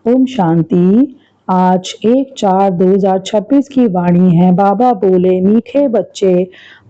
ओम शांति। आज 1/4/2026 की वाणी है। बाबा बोले, मीठे बच्चे,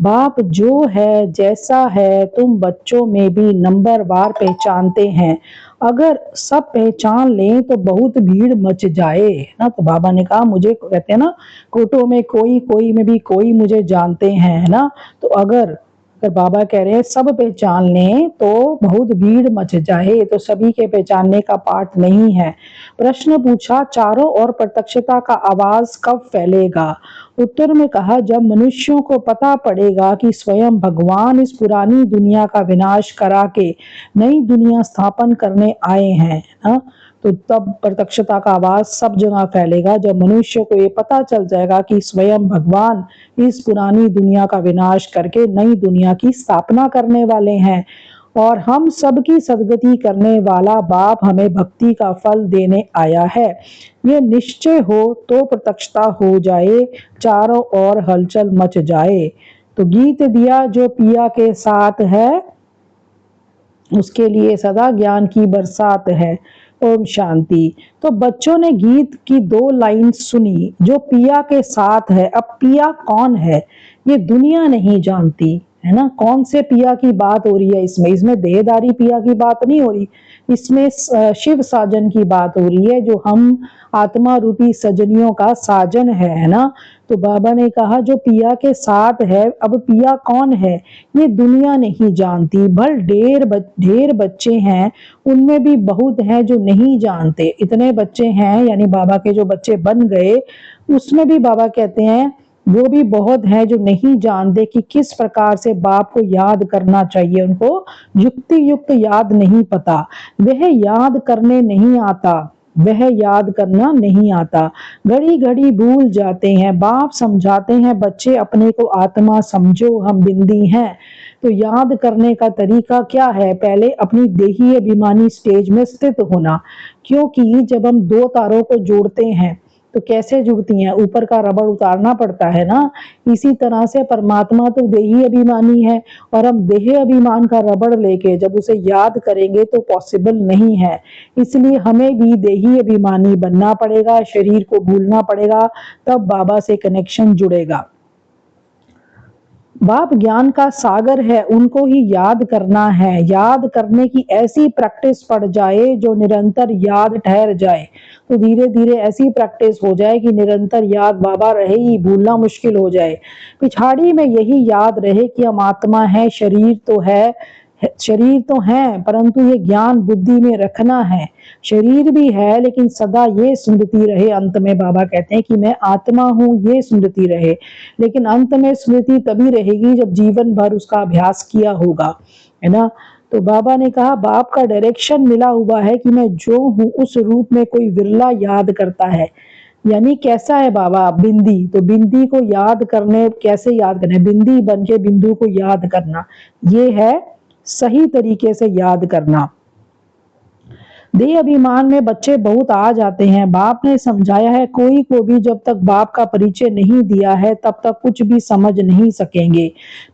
बाप जो है जैसा है तुम बच्चों में भी नंबरवार पहचानते हैं। अगर सब पहचान लें तो बहुत भीड़ मच जाए ना। तो बाबा ने कहा, मुझे कहते हैं ना, कोटो में कोई, कोई में भी कोई मुझे जानते हैं, है ना। तो अगर बाबा कह रहे हैं सब पहचान लें तो बहुत भीड़ मच जाए, तो सभी के पहचानने का पाठ नहीं है। प्रश्न पूछा, चारों ओर प्रत्यक्षता का आवाज कब फैलेगा? उत्तर में कहा, जब मनुष्यों को पता पड़ेगा कि स्वयं भगवान इस पुरानी दुनिया का विनाश करा के नई दुनिया स्थापन करने आए हैं ना। तो तब प्रत्यक्षता का आवाज सब जगह फैलेगा, जब मनुष्य को ये पता चल जाएगा कि स्वयं भगवान इस पुरानी दुनिया का विनाश करके नई दुनिया की स्थापना करने वाले हैं और हम सबकी सदगति करने वाला बाप हमें भक्ति का फल देने आया है। ये निश्चय हो तो प्रत्यक्षता हो जाए, चारों ओर हलचल मच जाए। तो गीत दिया जो पिया के साथ है, उसके लिए सदा ज्ञान की बरसात है। ओम शांति। तो बच्चों ने गीत की 2 लाइन सुनी, जो पिया के साथ है। अब पिया कौन है ये दुनिया नहीं जानती, है ना। कौन से पिया की बात हो रही है इसमें देहदारी पिया की बात नहीं हो रही, इसमें शिव साजन की बात हो रही है, जो हम आत्मा रूपी सजनियों का साजन है ना। तो बाबा ने कहा, जो पिया के साथ है। अब पिया कौन है ये दुनिया नहीं जानती, भल ढेर बच्चे हैं, उनमें भी बहुत हैं जो नहीं जानते। इतने बच्चे हैं, यानी बाबा के जो बच्चे बन गए, उसमें भी बाबा कहते हैं वो भी बहुत हैं जो नहीं जानते कि किस प्रकार से बाप को याद करना चाहिए। उनको युक्ति युक्त याद नहीं पता, वह याद करने नहीं आता, वह याद करना नहीं आता। घड़ी घड़ी भूल जाते हैं, बाप समझाते हैं बच्चे अपने को आत्मा समझो, हम बिंदी हैं। तो याद करने का तरीका क्या है? पहले अपनी देही अभिमानी स्टेज में स्थित होना, क्योंकि जब हम 2 तारों को जोड़ते हैं तो कैसे जुड़ती हैं? ऊपर का रबड़ उतारना पड़ता है ना। इसी तरह से परमात्मा तो देही अभिमानी है और हम देह अभिमान का रबड़ लेके जब उसे याद करेंगे तो पॉसिबल नहीं है। इसलिए हमें भी देही अभिमानी बनना पड़ेगा, शरीर को भूलना पड़ेगा, तब बाबा से कनेक्शन जुड़ेगा। बाप ज्ञान का सागर है, उनको ही याद करना है। याद करने की ऐसी प्रैक्टिस पड़ जाए जो निरंतर याद ठहर जाए। तो धीरे धीरे ऐसी प्रैक्टिस हो जाए कि निरंतर याद बाबा रहे ही, भूलना मुश्किल हो जाए। पिछाड़ी में यही याद रहे कि हम आत्मा है, शरीर तो है, परंतु ये ज्ञान बुद्धि में रखना है। शरीर भी है लेकिन सदा ये स्मृति रहे। अंत में बाबा कहते हैं कि मैं आत्मा हूं, ये स्मृति रहे। लेकिन अंत में स्मृति तभी रहेगी जब जीवन भर उसका अभ्यास किया होगा, है ना। तो बाबा ने कहा, बाप का डायरेक्शन मिला हुआ है कि मैं जो हूं उस रूप में कोई विरला याद करता है। यानी कैसा है बाबा? बिंदी। तो बिंदी को याद करने, कैसे याद करना है? बिंदी बन के बिंदु को याद करना, ये है सही तरीके से याद करना। देह अभिमान में बच्चे बहुत आ जाते हैं। बाप ने समझाया है, कोई को भी जब तक बाप का परिचय नहीं दिया है तब तक कुछ भी समझ नहीं सकेंगे।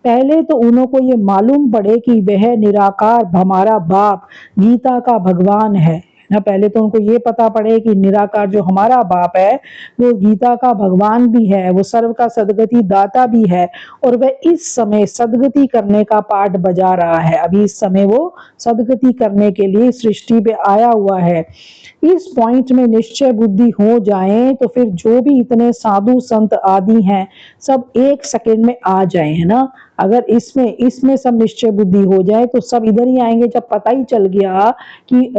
पहले तो उनको ये मालूम पड़े कि वह निराकार हमारा बाप गीता का भगवान है ना। पहले तो उनको ये पता पड़े कि निराकार जो हमारा बाप है वो गीता का भगवान भी है, वो सर्व का सदगति दाता भी है और वह इस समय सदगति करने का पाठ बजा रहा है। अभी इस समय वो सदगति करने के लिए सृष्टि पे आया हुआ है। इस पॉइंट में निश्चय बुद्धि हो जाए तो फिर जो भी इतने साधु संत आदि हैं सब 1 सेकंड में आ जाए, है ना। अगर इसमें सब निश्चय बुद्धि हो जाए तो सब इधर ही आएंगे। जब पता ही चल गया कि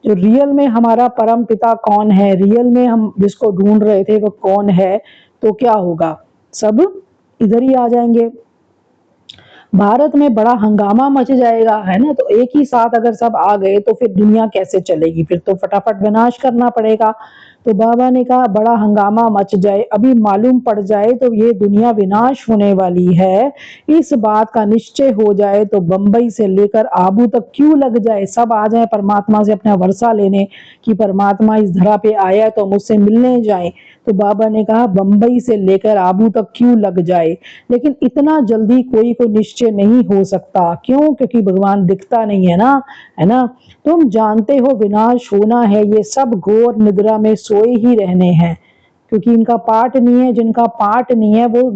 जो रियल में हमारा परम पिता कौन है, रियल में हम जिसको ढूंढ रहे थे वो कौन है, तो क्या होगा? सब इधर ही आ जाएंगे। भारत में बड़ा हंगामा मच जाएगा, है ना। तो एक ही साथ अगर सब आ गए तो फिर दुनिया कैसे चलेगी? फिर तो फटाफट विनाश करना पड़ेगा। तो बाबा ने कहा, बड़ा हंगामा मच जाए, अभी मालूम पड़ जाए तो ये दुनिया विनाश होने वाली है, इस बात का निश्चय हो जाए तो बंबई से लेकर आबू तक क्यों लग जाए, सब आ जाए परमात्मा से अपना वर्षा लेने कि परमात्मा इस धरा पे आया तो मुझसे मिलने जाए। तो बाबा ने कहा, बंबई से लेकर आबू तक क्यों लग जाए, लेकिन इतना जल्दी कोई को निश्चय निश्चय नहीं हो सकता। क्यों? क्योंकि भगवान दिखता नहीं है ना, है ना। तुम जानते हो विनाश होना है, ये सब घोर निद्रा में सोए ही रहने हैं, क्योंकि इनका पाठ नहीं है। जिनका पाठ नहीं है वो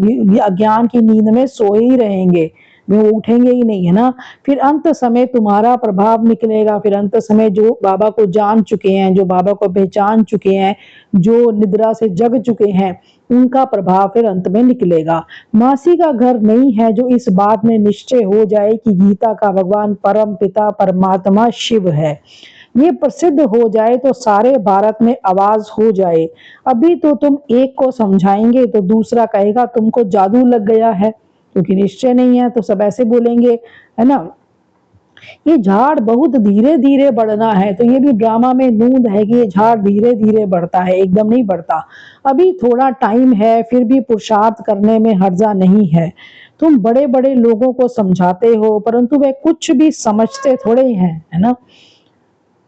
अज्ञान की नींद में सोए ही रहेंगे, वो उठेंगे ही नहीं, है ना। फिर अंत समय तुम्हारा प्रभाव निकलेगा। फिर अंत समय जो बाबा को जान चुके हैं, जो बाबा को पहचान चुके हैं, जो निद्रा से जग चुके हैं, उनका प्रभाव फिर अंत में निकलेगा। मासी का घर नहीं है जो इस बात में निश्चय हो जाए कि गीता का भगवान परम पिता परमात्मा शिव है। ये प्रसिद्ध हो जाए तो सारे भारत में आवाज हो जाए। अभी तो तुम एक को समझाएंगे तो दूसरा कहेगा तुमको जादू लग गया है, क्योंकि निश्चय नहीं है तो सब ऐसे बोलेंगे, है ना। ये झाड़ बहुत धीरे धीरे बढ़ना है, तो ये भी ड्रामा में नूंद है कि ये झाड़ धीरे धीरे बढ़ता है, एकदम नहीं बढ़ता। अभी थोड़ा टाइम है, फिर भी पुरुषार्थ करने में हर्जा नहीं है। तुम बड़े बड़े लोगों को समझाते हो, परंतु वे कुछ भी समझते थोड़े हैं, है ना।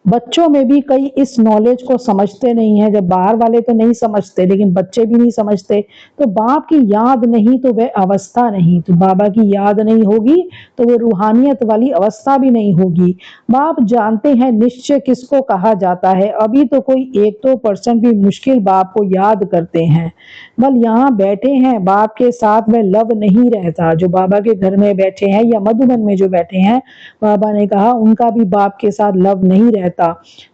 बच्चों में भी कई इस नॉलेज को समझते नहीं है। जब बाहर वाले तो नहीं समझते, लेकिन बच्चे भी नहीं समझते। तो बाप की याद नहीं तो वह अवस्था नहीं, तो बाबा की याद नहीं होगी तो वो रूहानियत वाली अवस्था भी नहीं होगी। बाप जानते हैं निश्चय किसको कहा जाता है। अभी तो कोई 1-2% भी मुश्किल बाप को याद करते हैं। बल यहाँ बैठे हैं, बाप के साथ वह लव नहीं रहता। जो बाबा के घर में बैठे हैं या मधुबन में जो बैठे हैं, बाबा ने कहा उनका भी बाप के साथ लव नहीं रहता।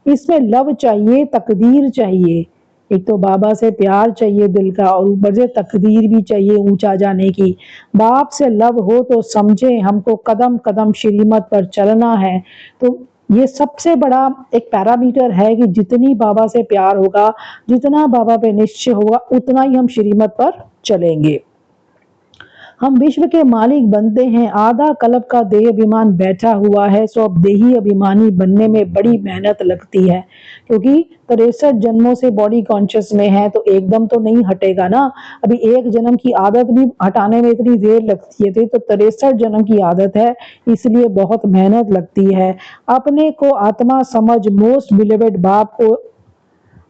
इसमें लव चाहिए, तकदीर चाहिए। एक तो बाबा से प्यार चाहिए दिल का, और ऊपर से तकदीर भी चाहिए ऊंचा जाने की। बाप से लव हो तो समझे हमको कदम कदम श्रीमत पर चलना है। तो ये सबसे बड़ा एक पैरामीटर है कि जितनी बाबा से प्यार होगा, जितना बाबा पे निश्चय होगा, उतना ही हम श्रीमत पर चलेंगे। हम विश्व के मालिक बनते हैं। आधा कल्प का देह अभिमान बैठा हुआ है, सो अब देही अभिमानी बनने में बड़ी मेहनत लगती है, क्योंकि 63 जन्मों से बॉडी कॉन्शियस में है, तो एकदम तो नहीं हटेगा ना। अभी एक जन्म की आदत भी हटाने में इतनी देर लगती है, तो 63 जन्म की आदत है, इसलिए बहुत मेहनत लगती है। अपने को आत्मा समझ मोस्ट बिलीवेड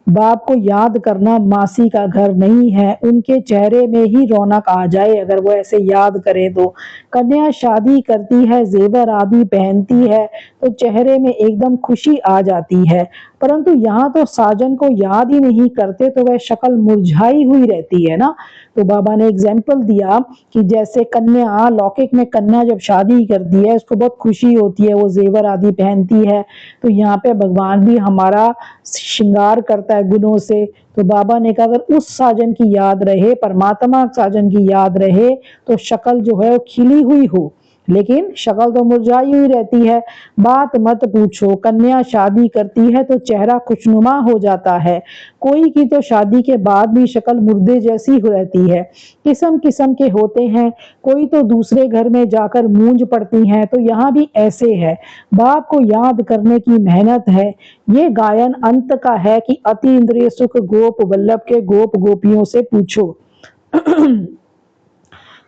बाप को याद करना मासी का घर नहीं है। उनके चेहरे में ही रौनक आ जाए अगर वो ऐसे याद करे तो। कन्या शादी करती है, जेवर आदि पहनती है, तो चेहरे में एकदम खुशी आ जाती है। परंतु यहाँ तो साजन को याद ही नहीं करते, तो वह शक्ल मुरझाई हुई रहती है ना। तो बाबा ने एग्जाम्पल दिया कि जैसे कन्या, लौकिक में कन्या जब शादी करती है उसको बहुत खुशी होती है, वो जेवर आदि पहनती है। तो यहाँ पे भगवान भी हमारा श्रृंगार करता है गुणों से। तो बाबा ने कहा अगर उस साजन की याद रहे, परमात्मा साजन की याद रहे, तो शक्ल जो है वो खिली हुई हो, लेकिन शक्ल तो मुरझाई हुई रहती है। बात मत पूछो, कन्या शादी करती है तो चेहरा खुशनुमा हो जाता है। कोई की तो शादी के बाद भी शक्ल मुर्दे जैसी हो रहती है। किस्म किस्म के होते हैं, कोई तो दूसरे घर में जाकर मूंज पड़ती हैं, तो यहाँ भी ऐसे है। बाप को याद करने की मेहनत है। ये गायन अंत का है कि अति इंद्रिय सुख गोप वल्लभ के गोप गोपियों से पूछो।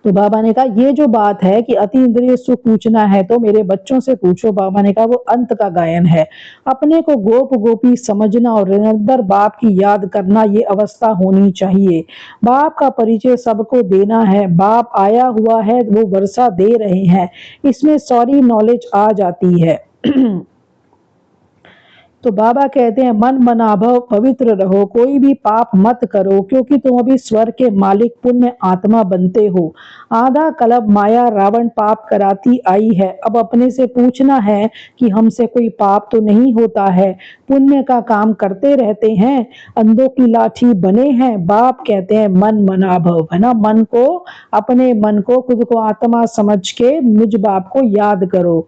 तो बाबा ने कहा ये जो बात है कि अति इंद्रिय सुख पूछना है तो मेरे बच्चों से पूछो, बाबा ने कहा वो अंत का गायन है। अपने को गोप गोपी समझना और निरंतर बाप की याद करना, ये अवस्था होनी चाहिए। बाप का परिचय सबको देना है। बाप आया हुआ है, वो वर्षा दे रहे हैं, इसमें सारी नॉलेज आ जाती है। तो बाबा कहते हैं मन मनाभव पवित्र रहो, कोई भी पाप मत करो, क्योंकि तुम अभी स्वर्ग के मालिक पुण्य आत्मा बनते हो। आधा कल्प माया रावण पाप कराती आई है। अब अपने से पूछना है कि हमसे कोई पाप तो नहीं होता है, पुण्य का काम करते रहते हैं, अंधों की लाठी बने हैं। बाप कहते हैं मन मनाभव, है ना। मन को, अपने मन को, खुद को आत्मा समझ के मुझ बाप को याद करो।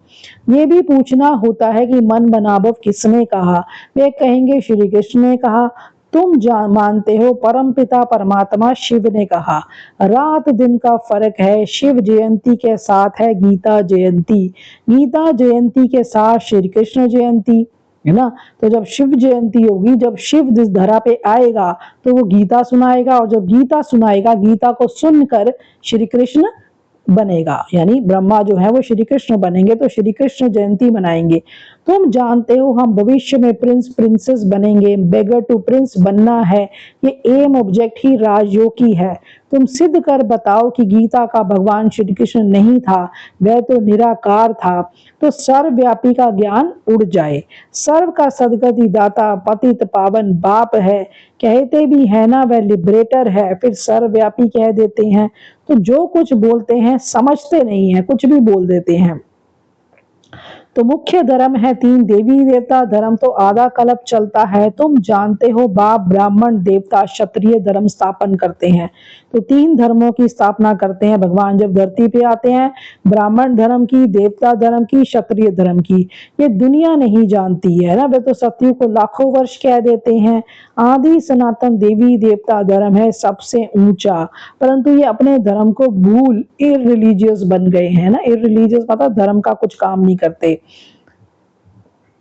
ये भी पूछना होता है कि मन मनाभव किसने कहा। वे कहेंगे श्री कृष्ण ने कहा। तुम मानते हो परम पिता परमात्मा शिव ने कहा। रात दिन का फर्क है, शिव जयंती के साथ है गीता जयंती, गीता जयंती के साथ श्री कृष्ण जयंती, है ना। तो जब शिव जयंती होगी, जब शिव इस धरा पे आएगा तो वो गीता सुनाएगा, और जब गीता सुनाएगा, गीता को सुनकर श्री कृष्ण बनेगा, यानी ब्रह्मा जो है वो श्री कृष्ण बनेंगे तो श्री कृष्ण जयंती मनाएंगे। तुम जानते हो हम भविष्य में प्रिंस प्रिंसेस बनेंगे, बेगर टू प्रिंस बनना है, ये एम ऑब्जेक्ट ही राजयोग की है। तुम सिद्ध कर बताओ कि गीता का भगवान श्री कृष्ण नहीं था, वह तो निराकार था, तो सर्वव्यापी का ज्ञान उड़ जाए। सर्व का सदगति दाता पतित पावन बाप है, कहते भी है ना वह लिबरेटर है, फिर सर्वव्यापी कह देते हैं। तो जो कुछ बोलते हैं समझते नहीं है, कुछ भी बोल देते हैं। तो मुख्य धर्म है 3 देवी देवता धर्म, तो आधा कल्प चलता है। तुम जानते हो बाप ब्राह्मण देवता क्षत्रिय धर्म स्थापन करते हैं, तो 3 धर्मों की स्थापना करते हैं भगवान जब धरती पे आते हैं, ब्राह्मण धर्म की, देवता धर्म की, क्षत्रिय धर्म की। ये दुनिया नहीं जानती है ना, वे तो सत्युग को लाखों वर्ष कह देते हैं। आदि सनातन देवी देवता धर्म है सबसे ऊंचा, परंतु ये अपने धर्म को भूल इररिलीजियस बन गए हैं ना। इररिलीजियस मतलब धर्म का कुछ काम नहीं करते।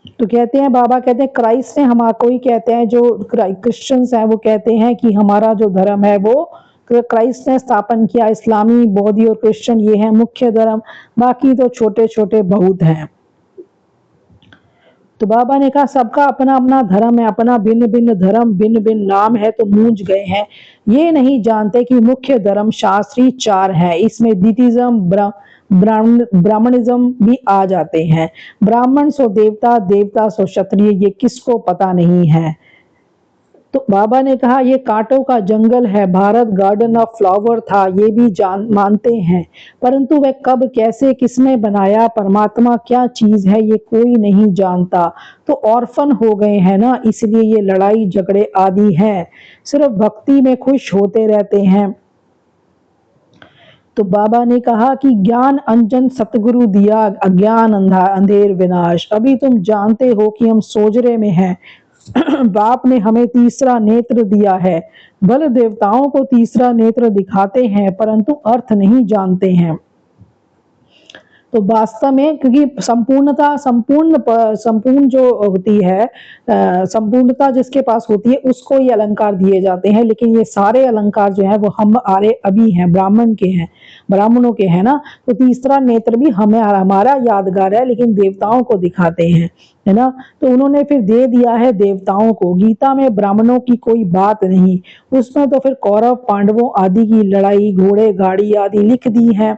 तो कहते हैं, बाबा कहते हैं क्राइस्ट ने हमारा, कोई कहते हैं जो क्रिश्चियंस हैं वो कहते हैं कि हमारा जो धर्म है वो क्राइस्ट ने स्थापन किया। इस्लामी, बौद्धी और क्रिश्चियन ये है मुख्य धर्म, बाकी तो छोटे छोटे बहुत हैं। तो बाबा ने कहा सबका अपना अपना धर्म है, अपना भिन्न भिन्न धर्म, भिन्न भिन्न नाम है, तो मूंझ गए हैं। ये नहीं जानते कि मुख्य धर्म शास्त्री 4 है, इसमें दितिज्म ब्राह्मणिज्म भी आ जाते हैं। ब्राह्मण सो देवता, देवता सो क्षत्रिय, ये किसको पता नहीं है। तो बाबा ने कहा ये कांटों का जंगल है, भारत गार्डन ऑफ फ्लावर था, ये भी मानते हैं, परंतु वह कब कैसे किसने बनाया, परमात्मा क्या चीज है ये कोई नहीं जानता। तो ऑर्फन हो गए हैं ना, इसलिए ये लड़ाई झगड़े आदि हैं, सिर्फ भक्ति में खुश होते रहते हैं। तो बाबा ने कहा कि ज्ञान अंजन सतगुरु दिया, अज्ञान अंधेर विनाश। अभी तुम जानते हो कि हम सोजरे में हैं, बाप ने हमें तीसरा नेत्र दिया है, बल देवताओं को तीसरा नेत्र दिखाते हैं परंतु अर्थ नहीं जानते हैं। तो वास्तव में क्योंकि संपूर्णता, संपूर्ण जो होती है, संपूर्णता जिसके पास होती है उसको ये अलंकार दिए जाते हैं, लेकिन ये सारे अलंकार जो है वो हम आरे अभी हैं, ब्राह्मण के हैं, ब्राह्मणों के हैं ना। तो तीसरा नेत्र भी हमें, हमारा यादगार है, लेकिन देवताओं को दिखाते हैं, है ना। तो उन्होंने फिर दे दिया है देवताओं को। गीता में ब्राह्मणों की कोई बात नहीं, उसमें तो फिर कौरव पांडवों आदि की लड़ाई, घोड़े गाड़ी आदि लिख दी है।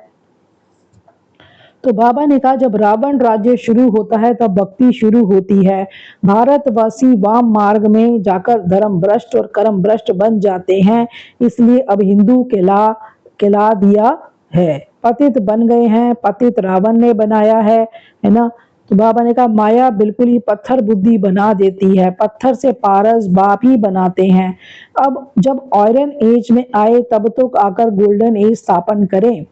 तो बाबा ने कहा जब रावण राज्य शुरू होता है तब भक्ति शुरू होती है। भारतवासी वाम मार्ग में जाकर धर्म भ्रष्ट और कर्म भ्रष्ट बन जाते हैं, इसलिए अब हिंदू कहला दिया है, पतित बन गए हैं, पतित रावण ने बनाया है ना। तो बाबा ने कहा माया बिल्कुल ही पत्थर बुद्धि बना देती है, पत्थर से पारस बाप ही बनाते हैं। अब जब आयरन एज में आए तब तो आकर गोल्डन एज स्थापन करें।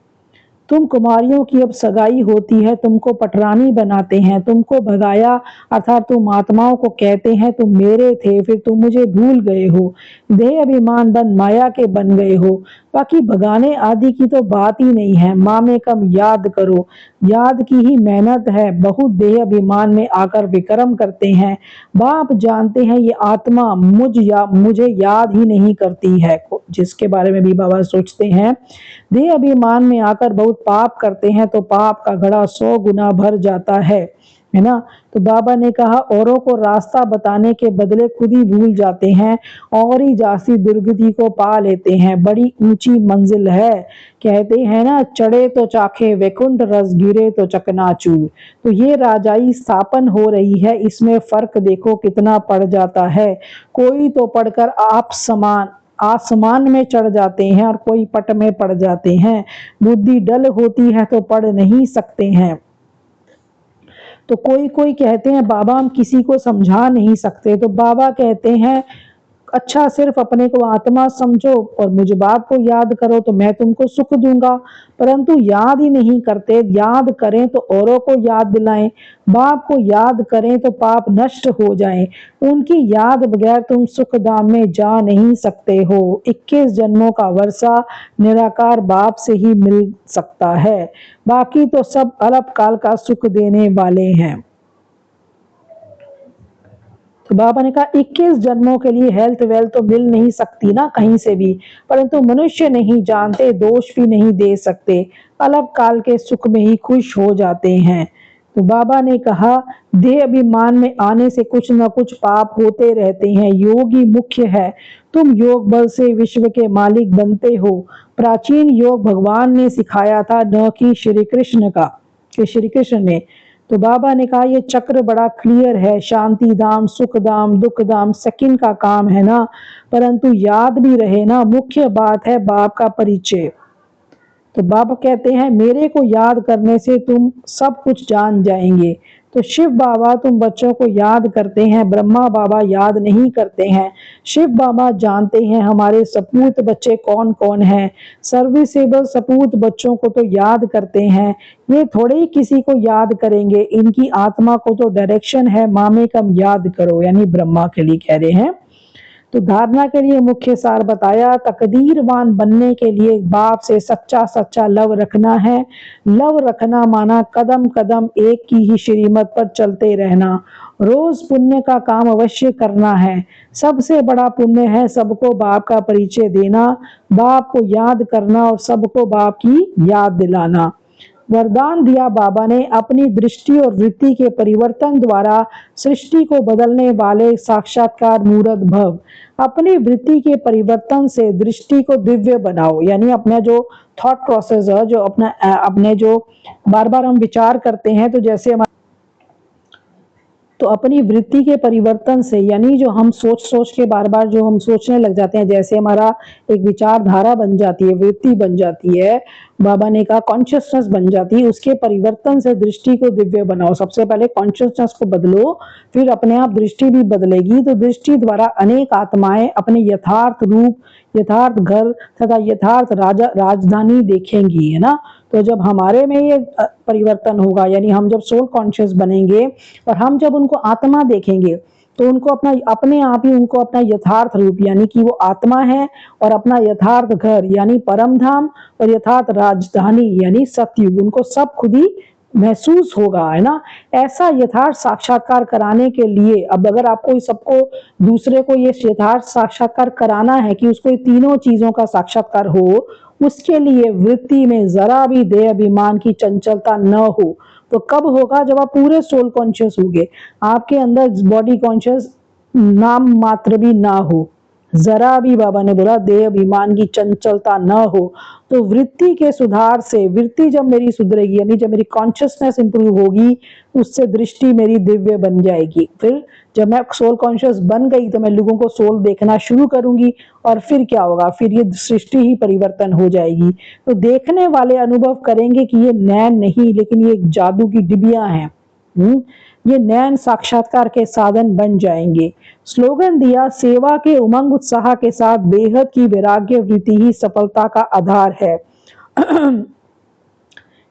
तुम कुमारियों की अब सगाई होती है, तुमको पटरानी बनाते हैं, तुमको भगाया अर्थात तुम आत्माओं को कहते हैं तुम मेरे थे, फिर तुम मुझे भूल गए हो, देह अभिमान बन माया के बन गए हो। बाकी भगाने आदि की तो बात ही नहीं है, माँ में कम याद करो, याद की ही मेहनत है, बहुत देह अभिमान में आकर विक्रम करते हैं। बाप जानते हैं ये आत्मा मुझे याद ही नहीं करती है, जिसके बारे में भी बाबा सोचते हैं। देह अभिमान में आकर बहुत पाप करते हैं तो पाप का घड़ा 100 गुना भर जाता है ना। तो बाबा ने कहा औरों को रास्ता बताने के बदले खुद ही भूल जाते हैं और ही जासी दुर्गति को पा लेते हैं, बड़ी ऊंची मंजिल है, कहते हैं ना चढ़े तो चाखे वैकुंठ, रस गिरे तो चकनाचूर। तो ये राजाई स्थापन हो रही है, इसमें फर्क देखो कितना पड़ जाता है। कोई तो पढ़कर आप समान आसमान में चढ़ जाते हैं और कोई पट में पड़ जाते हैं, बुद्धि डल होती है तो पढ़ नहीं सकते हैं। तो कोई कोई कहते हैं बाबा हम किसी को समझा नहीं सकते, तो बाबा कहते हैं अच्छा सिर्फ अपने को आत्मा समझो और मुझ बाप को याद करो तो मैं तुमको सुख दूंगा, परंतु याद ही नहीं करते। याद करें तो औरों को याद दिलाएं, बाप को याद करें तो पाप नष्ट हो जाएं, उनकी याद बगैर तुम सुख धाम में जा नहीं सकते हो। 21 जन्मों का वर्षा निराकार बाप से ही मिल सकता है, बाकी तो सब अल्प काल का सुख देने वाले हैं। तो बाबा ने कहा 21 जन्मों के लिए हेल्थ वेल्थ तो मिल नहीं सकती ना कहीं से भी, परंतु मनुष्य नहीं जानते, दोष भी नहीं दे सकते, अलग काल के सुख में ही खुश हो जाते हैं। तो बाबा ने कहा देह अभिमान में आने से कुछ न कुछ पाप होते रहते हैं, योग ही मुख्य है, तुम योग बल से विश्व के मालिक बनते हो। प्राचीन योग भगवान ने सिखाया था, न कि श्री कृष्ण का, कि श्री कृष्ण ने। तो बाबा ने कहा ये चक्र बड़ा क्लियर है, शांति धाम, सुख धाम, दुख धाम सेकंड का काम है ना, परंतु याद भी रहे ना, मुख्य बात है बाप का परिचय। तो बाबा कहते हैं मेरे को याद करने से तुम सब कुछ जान जाएंगे। तो शिव बाबा तुम बच्चों को याद करते हैं, ब्रह्मा बाबा याद नहीं करते हैं। शिव बाबा जानते हैं हमारे सपूत बच्चे कौन कौन हैं, सर्विसेबल सपूत बच्चों को तो याद करते हैं, ये थोड़े ही किसी को याद करेंगे, इनकी आत्मा को तो डायरेक्शन है, मामे कम याद करो, यानी ब्रह्मा के लिए कह रहे हैं। तो धारणा के लिए मुख्य सार बताया, तकदीरवान बनने के लिए बाप से सच्चा सच्चा लव रखना है। लव रखना माना कदम कदम एक की ही श्रीमत पर चलते रहना, रोज पुण्य का काम अवश्य करना है। सबसे बड़ा पुण्य है सबको बाप का परिचय देना, बाप को याद करना और सबको बाप की याद दिलाना। वरदान दिया बाबा ने, अपनी दृष्टि और वृत्ति के परिवर्तन द्वारा सृष्टि को बदलने वाले साक्षात्कार मूर्त भव। अपनी वृत्ति के परिवर्तन से दृष्टि को दिव्य बनाओ, यानी अपना जो थॉट प्रोसेस है, जो अपने जो बार बार हम विचार करते हैं, तो जैसे तो अपनी वृत्ति के परिवर्तन से, यानी जो हम सोच सोच के बार बार जो हम सोचने लग जाते हैं, जैसे हमारा एक विचारधारा बन जाती है, वृत्ति बन जाती है, बाबा ने कहा कॉन्शियसनेस बन जाती है, उसके परिवर्तन से दृष्टि को दिव्य बनाओ। सबसे पहले कॉन्शियसनेस को बदलो, फिर अपने आप दृष्टि भी बदलेगी, तो दृष्टि द्वारा अनेक आत्माएं अपने यथार्थ रूप, यथार्थ घर तथा यथार्थ राजधानी देखेंगी, है ना। तो जब हमारे में ये परिवर्तन होगा, यानी हम जब सोल कॉन्शियस बनेंगे और हम जब उनको आत्मा देखेंगे, तो उनको अपने आप ही उनको अपना यथार्थ रूप, यानी कि वो आत्मा है, और अपना यथार्थ घर यानी परम धाम, और यथार्थ राजधानी यानी सतयुग, उनको सब खुद ही महसूस होगा, है ना। ऐसा यथार्थ साक्षात्कार कराने के लिए, अब अगर आपको सबको दूसरे को ये यथार्थ साक्षात्कार कराना है कि उसको तीनों चीजों का साक्षात्कार हो, उसके लिए वृत्ति में जरा भी देह अभिमान की चंचलता न हो। तो कब होगा? जब आप पूरे सोल कॉन्शियस होंगे, आपके अंदर बॉडी कॉन्शियस नाम मात्र भी ना हो, जरा भी, बाबा ने बोला देह अभिमान की चंचलता न हो। तो वृत्ति के सुधार से, वृत्ति जब मेरी सुधरेगी, यानी जब मेरी कॉन्शियसनेस इंप्रूव होगी, उससे दृष्टि मेरी दिव्य बन जाएगी। फिर जब मैं सोल कॉन्शियस बन गई तो मैं लोगों को सोल देखना शुरू करूंगी, और फिर क्या होगा? फिर ये सृष्टि ही परिवर्तन हो जाएगी। तो देखने वाले अनुभव करेंगे कि ये नैन नहीं, लेकिन ये जादू की डिबिया हैं। ये नैन साक्षात्कार के साधन बन जाएंगे। स्लोगन दिया, सेवा के उमंग उत्साह के साथ बेहद की वैराग्य वृत्ति ही सफलता का आधार है।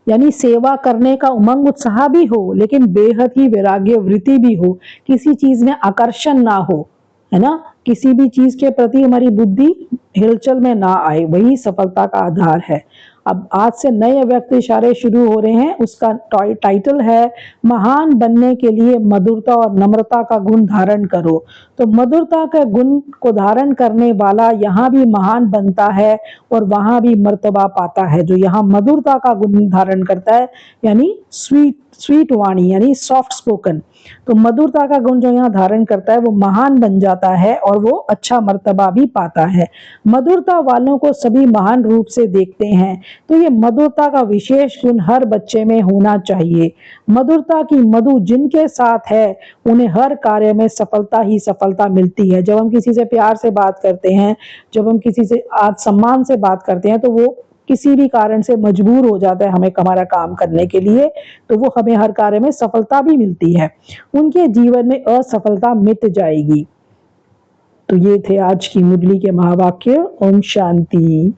यानी सेवा करने का उमंग उत्साह भी हो, लेकिन बेहद ही वैराग्य वृत्ति भी हो, किसी चीज में आकर्षण ना हो, है ना, किसी भी चीज के प्रति हमारी बुद्धि हिलचल में ना आए, वही सफलता का आधार है। अब आज से नए व्यक्त इशारे शुरू हो रहे हैं, उसका टाइटल है महान बनने के लिए मधुरता और नम्रता का गुण धारण करो। तो मधुरता का गुण को धारण करने वाला यहाँ भी महान बनता है और वहां भी मर्तबा पाता है। जो यहाँ मधुरता का गुण धारण करता है, यानी स्वीट वाणी, यानी सॉफ्ट स्पोकन, तो मधुरता का गुण जो यहाँ धारण करता है वो महान बन जाता है और वो अच्छा मर्तबा भी पाता है। मधुरता वालों को सभी महान रूप से देखते हैं, तो ये मधुरता का विशेष गुण हर बच्चे में होना चाहिए। मधुरता की मधु जिनके साथ है, उन्हें हर कार्य में सफलता ही सफलता मिलती है। जब हम किसी से प्यार से बात करते हैं, जब हम किसी से सम्मान से बात करते हैं, तो वो किसी भी कारण से मजबूर हो जाता है हमें हमारा काम करने के लिए, तो वो हमें हर कार्य में सफलता भी मिलती है, उनके जीवन में असफलता मिट जाएगी। तो ये थे आज की मुरली के महावाक्य। ओम शांति।